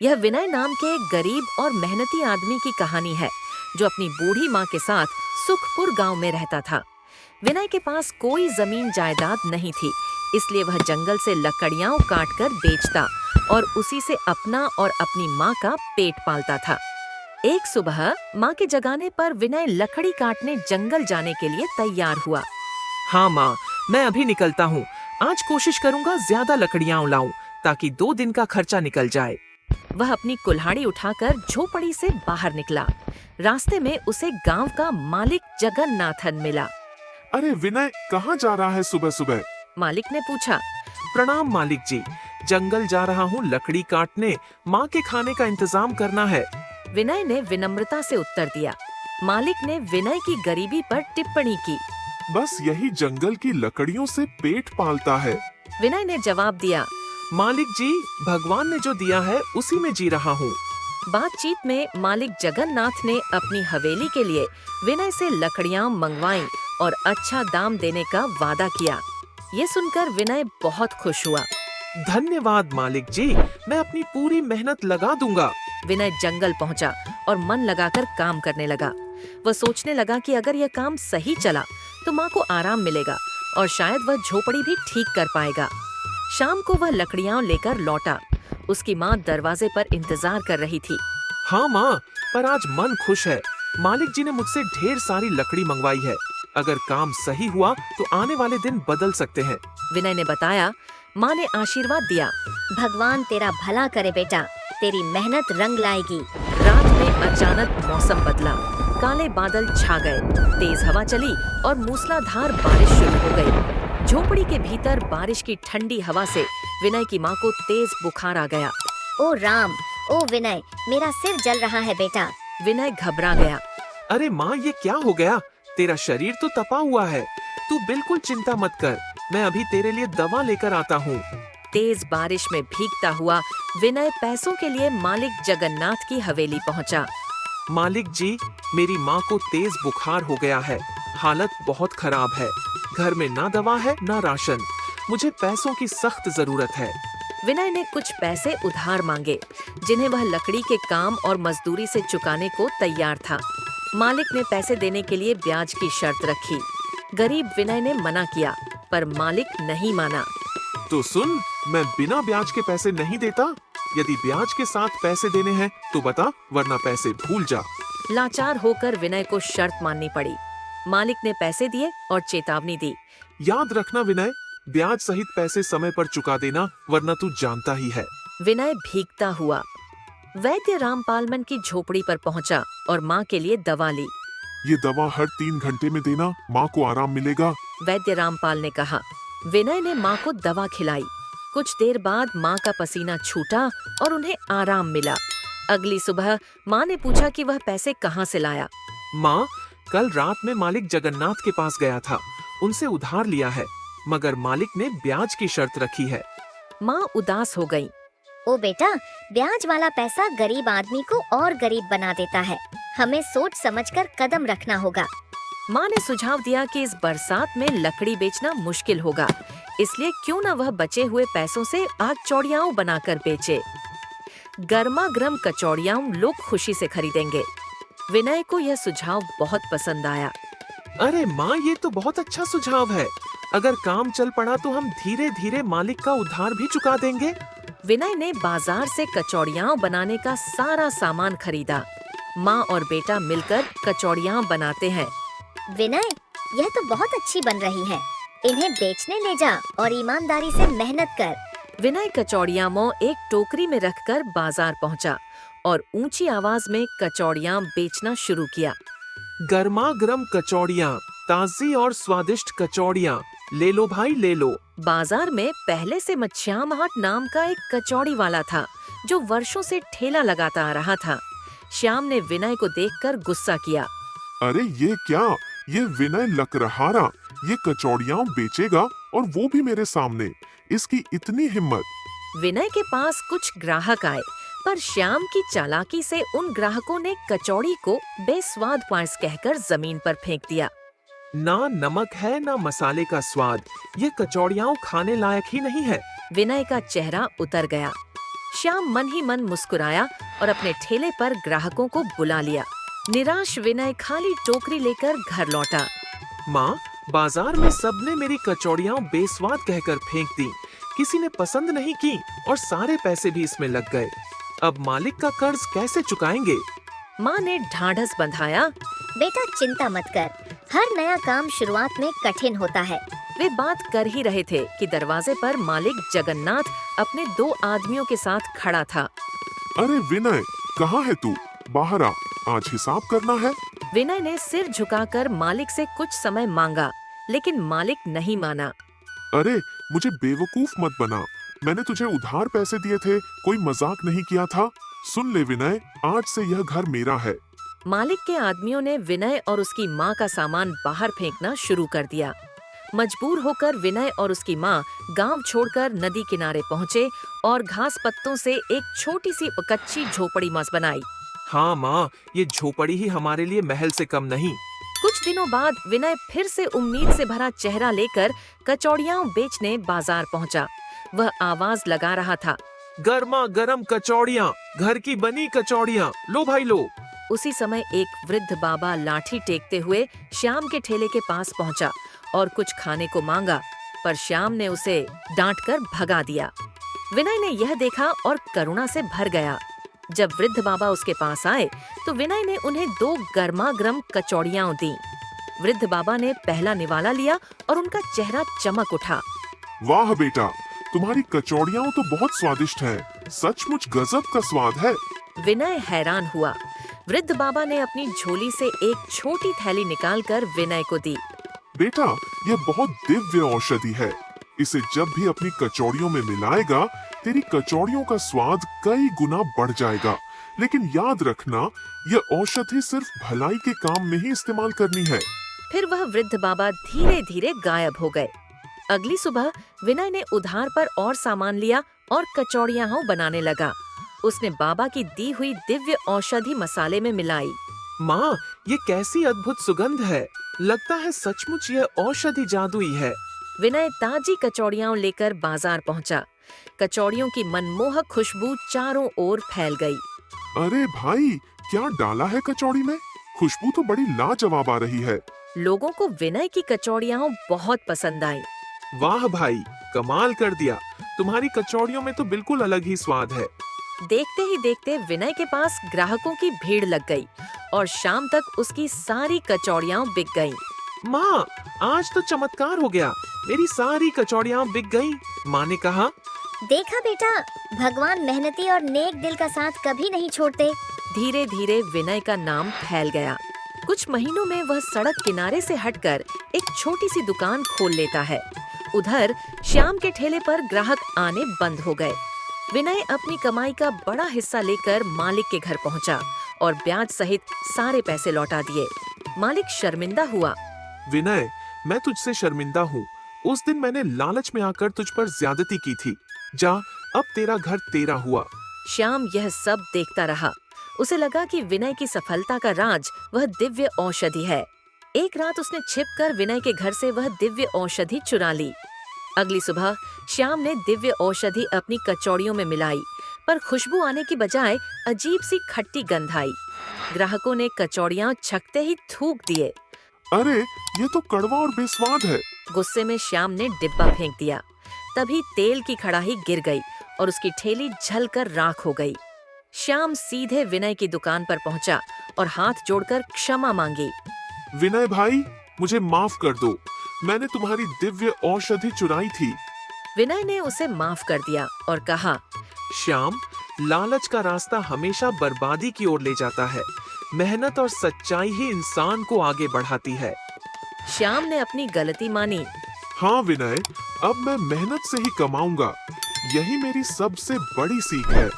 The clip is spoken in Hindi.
यह विनय नाम के एक गरीब और मेहनती आदमी की कहानी है जो अपनी बूढ़ी माँ के साथ सुखपुर गांव में रहता था। विनय के पास कोई जमीन जायदाद नहीं थी, इसलिए वह जंगल से लकड़ियां काट कर बेचता और उसी से अपना और अपनी माँ का पेट पालता था। एक सुबह माँ के जगाने पर विनय लकड़ी काटने जंगल जाने के लिए तैयार हुआ। हाँ माँ, मैं अभी निकलता हूँ। आज कोशिश करूँगा ज्यादा लकड़ियाँ लाऊं ताकि 2 दिन का खर्चा निकल जाए। वह अपनी कुल्हाड़ी उठाकर झोपड़ी से बाहर निकला। रास्ते में उसे गांव का मालिक जगन्नाथन मिला। अरे विनय, कहाँ जा रहा है सुबह सुबह? मालिक ने पूछा। प्रणाम मालिक जी, जंगल जा रहा हूँ लकड़ी काटने, माँ के खाने का इंतजाम करना है। विनय ने विनम्रता से उत्तर दिया। मालिक ने विनय की गरीबी पर टिप्पणी की। बस यही जंगल की लकड़ियों से पेट पालता है। विनय ने जवाब दिया। मालिक जी, भगवान ने जो दिया है उसी में जी रहा हूँ। बातचीत में मालिक जगन्नाथ ने अपनी हवेली के लिए विनय से लकड़ियां मंगवाईं और अच्छा दाम देने का वादा किया। ये सुनकर विनय बहुत खुश हुआ। धन्यवाद मालिक जी, मैं अपनी पूरी मेहनत लगा दूंगा। विनय जंगल पहुंचा और मन लगाकर काम करने लगा। वह सोचने लगा कि अगर यह काम सही चला तो माँ को आराम मिलेगा और शायद वह झोपड़ी भी ठीक कर पाएगा। शाम को वह लकड़ियां लेकर लौटा। उसकी माँ दरवाजे पर इंतजार कर रही थी। हाँ माँ, पर आज मन खुश है। मालिक जी ने मुझसे ढेर सारी लकड़ी मंगवाई है। अगर काम सही हुआ तो आने वाले दिन बदल सकते हैं। विनय ने बताया। माँ ने आशीर्वाद दिया। भगवान तेरा भला करे बेटा, तेरी मेहनत रंग लाएगी। रात में अचानक मौसम बदला। काले बादल छा गए, तेज हवा चली और मूसलाधार बारिश शुरू हो गई। झोपड़ी के भीतर बारिश की ठंडी हवा से विनय की माँ को तेज बुखार आ गया। ओ राम, ओ विनय, मेरा सिर जल रहा है बेटा। विनय घबरा गया। अरे माँ, ये क्या हो गया? तेरा शरीर तो तपा हुआ है। तू बिल्कुल चिंता मत कर, मैं अभी तेरे लिए दवा लेकर आता हूँ। तेज बारिश में भीगता हुआ विनय पैसों के लिए मालिक जगन्नाथ की हवेली पहुँचा। मालिक जी, मेरी माँ को तेज बुखार हो गया है। हालत बहुत खराब है। घर में ना दवा है ना राशन। मुझे पैसों की सख्त जरूरत है। विनय ने कुछ पैसे उधार मांगे, जिन्हें वह लकड़ी के काम और मजदूरी से चुकाने को तैयार था। मालिक ने पैसे देने के लिए ब्याज की शर्त रखी। गरीब विनय ने मना किया, पर मालिक नहीं माना। तो सुन, मैं बिना ब्याज के पैसे नहीं देता। यदि ब्याज के साथ पैसे देने हैं तो बता, वरना पैसे भूल जा। लाचार होकर विनय को शर्त माननी पड़ी। मालिक ने पैसे दिए और चेतावनी दी। याद रखना विनय, ब्याज सहित पैसे समय पर चुका देना, वरना तू जानता ही है। विनय भीगता हुआ वैद्य रामपालमन की झोपड़ी पर पहुंचा और माँ के लिए दवा ली। ये दवा हर 3 घंटे में देना, माँ को आराम मिलेगा। वैद्य रामपाल ने कहा। विनय ने माँ को दवा खिलाई। कुछ देर बाद माँ का पसीना छूटा और उन्हें आराम मिला। अगली सुबह माँ ने पूछा कि वह पैसे कहाँ से लाया। माँ, कल रात में मालिक जगन्नाथ के पास गया था। उनसे उधार लिया है, मगर मालिक ने ब्याज की शर्त रखी है। माँ उदास हो गई। ओ बेटा, ब्याज वाला पैसा गरीब आदमी को और गरीब बना देता है। हमें सोच समझकर कदम रखना होगा। माँ ने सुझाव दिया कि इस बरसात में लकड़ी बेचना मुश्किल होगा, इसलिए क्यों न वह बचे हुए पैसों से आग चौड़ियाओं बनाकर बेचे। गर्मा गर्म कचौड़ियाओं लोग खुशी से खरीदेंगे। विनय को यह सुझाव बहुत पसंद आया। अरे माँ, ये तो बहुत अच्छा सुझाव है। अगर काम चल पड़ा तो हम धीरे धीरे मालिक का उधार भी चुका देंगे। विनय ने बाजार से कचौड़ियाँ बनाने का सारा सामान खरीदा। माँ और बेटा मिलकर कचौड़ियाँ बनाते हैं। विनय, यह तो बहुत अच्छी बन रही है। इन्हें बेचने ले जा और ईमानदारी से मेहनत कर। विनय कचौड़ियाँ एक टोकरी में रखकर बाजार पहुँचा और ऊंची आवाज में कचौड़ियाँ बेचना शुरू किया। गर्मा गर्म कचौड़ियाँ, ताजी और स्वादिष्ट कचौड़ियाँ, ले लो भाई ले लो। बाजार में पहले से मच्छ्याम हाट नाम का एक कचौड़ी वाला था जो वर्षों से ठेला लगाता आ रहा था। श्याम ने विनय को देखकर गुस्सा किया। अरे ये क्या, ये विनय लकड़हारा, ये कचौड़ियाँ बेचेगा और वो भी मेरे सामने। इसकी इतनी हिम्मत। विनय के पास कुछ ग्राहक आए, पर श्याम की चालाकी से उन ग्राहकों ने कचौड़ी को बेस्वाद पायस कहकर जमीन पर फेंक दिया। ना नमक है ना मसाले का स्वाद, ये कचौड़ियाँ खाने लायक ही नहीं है। विनय का चेहरा उतर गया। श्याम मन ही मन मुस्कुराया और अपने ठेले पर ग्राहकों को बुला लिया। निराश विनय खाली टोकरी लेकर घर लौटा। माँ, बाजार में सबने मेरी कचौड़ियाँ बेस्वाद कहकर फेंक दी। किसी ने पसंद नहीं की और सारे पैसे भी इसमें लग गए। अब मालिक का कर्ज कैसे चुकाएंगे? माँ ने ढाढ़स बंधाया। बेटा चिंता मत कर, हर नया काम शुरुआत में कठिन होता है। वे बात कर ही रहे थे कि दरवाजे पर मालिक जगन्नाथ अपने 2 आदमियों के साथ खड़ा था। अरे विनय, कहाँ है तू? बाहर आ, आज हिसाब करना है। विनय ने सिर झुकाकर मालिक से कुछ समय मांगा, लेकिन मालिक नहीं माना। अरे मुझे बेवकूफ मत बना, मैंने तुझे उधार पैसे दिए थे, कोई मजाक नहीं किया था। सुन ले विनय, आज से यह घर मेरा है। मालिक के आदमियों ने विनय और उसकी माँ का सामान बाहर फेंकना शुरू कर दिया। मजबूर होकर विनय और उसकी माँ गांव छोड़कर नदी किनारे पहुँचे और घास पत्तों से एक छोटी सी कच्ची झोपड़ी मस बनाई। हाँ माँ, ये झोपड़ी ही हमारे लिए महल से कम नहीं। कुछ दिनों बाद विनय फिर से उम्मीद से भरा चेहरा लेकर कचौड़ियाँ बेचने बाजार पहुँचा। वह आवाज लगा रहा था, गर्मा गर्म कचौड़ियाँ, घर की बनी कचौड़ियाँ, लो भाई लो। उसी समय एक वृद्ध बाबा लाठी टेकते हुए श्याम के ठेले के पास पहुंचा और कुछ खाने को मांगा, पर श्याम ने उसे डांटकर भगा दिया। विनय ने यह देखा और करुणा से भर गया। जब वृद्ध बाबा उसके पास आए तो विनय ने उन्हें 2 गर्मागर्म कचौड़ियाँ दी। वृद्ध बाबा ने पहला निवाला लिया और उनका चेहरा चमक उठा। वाह बेटा, तुम्हारी कचौड़ियाँ तो बहुत स्वादिष्ट हैं, सचमुच गजब का स्वाद है। विनय हैरान हुआ। वृद्ध बाबा ने अपनी झोली से एक छोटी थैली निकालकर विनय को दी। बेटा, यह बहुत दिव्य औषधि है, इसे जब भी अपनी कचौड़ियों में मिलाएगा, तेरी कचौड़ियों का स्वाद कई गुना बढ़ जाएगा। लेकिन याद रखना, यह औषधि सिर्फ भलाई के काम में ही इस्तेमाल करनी है। फिर वह वृद्ध बाबा धीरे धीरे गायब हो गए। अगली सुबह विनय ने उधार पर और सामान लिया और कचौड़ियाँ बनाने लगा। उसने बाबा की दी हुई दिव्य औषधि मसाले में मिलाई। माँ, ये कैसी अद्भुत सुगंध है, लगता है सचमुच यह औषधि जादुई है। विनय ताजी कचौड़ियाँ लेकर बाजार पहुँचा। कचौड़ियों की मनमोहक खुशबू चारों ओर फैल गई। अरे भाई, क्या डाला है कचौड़ी में? खुशबू तो बड़ी लाजवाब आ रही है। लोगों को विनय की कचौड़ियाँ बहुत पसंद आई। वाह भाई, कमाल कर दिया, तुम्हारी कचौड़ियों में तो बिल्कुल अलग ही स्वाद है। देखते ही देखते विनय के पास ग्राहकों की भीड़ लग गई और शाम तक उसकी सारी कचौड़ियाँ बिक गईं। माँ, आज तो चमत्कार हो गया, मेरी सारी कचौड़ियाँ बिक गईं। माँ ने कहा, देखा बेटा, भगवान मेहनती और नेक दिल का साथ कभी नहीं छोड़ते। धीरे धीरे विनय का नाम फैल गया। कुछ महीनों में वह सड़क किनारे से हटकर एक छोटी सी दुकान खोल लेता है। उधर श्याम के ठेले पर ग्राहक आने बंद हो गए। विनय अपनी कमाई का बड़ा हिस्सा लेकर मालिक के घर पहुंचा और ब्याज सहित सारे पैसे लौटा दिए। मालिक शर्मिंदा हुआ। विनय, मैं तुझसे शर्मिंदा हूँ। उस दिन मैंने लालच में आकर तुझ पर ज्यादती की थी। जा, अब तेरा घर तेरा हुआ। श्याम यह सब देखता रहा। उसे लगा कि विनय की सफलता का राज वह दिव्य औषधि है। एक रात उसने छिपकर विनय के घर से वह दिव्य औषधि चुरा ली। अगली सुबह श्याम ने दिव्य औषधि अपनी कचौड़ियों में मिलाई, पर खुशबू आने की बजाय अजीब सी खट्टी गंध आई। ग्राहकों ने कचौड़ियाँ छकते ही थूक दिए। अरे, ये तो कड़वा और बेस्वाद है। गुस्से में श्याम ने डिब्बा फेंक दिया। तभी तेल की कड़ाही गिर गई और उसकी ठेली जलकर राख हो गई। श्याम सीधे विनय की दुकान पर पहुंचा और हाथ जोड़कर क्षमा मांगी। विनय भाई, मुझे माफ कर दो, मैंने तुम्हारी दिव्य औषधि चुराई थी। विनय ने उसे माफ कर दिया और कहा, श्याम, लालच का रास्ता हमेशा बर्बादी की ओर ले जाता है। मेहनत और सच्चाई ही इंसान को आगे बढ़ाती है। श्याम ने अपनी गलती मानी। हाँ विनय, अब मैं मेहनत से ही कमाऊंगा, यही मेरी सबसे बड़ी सीख है।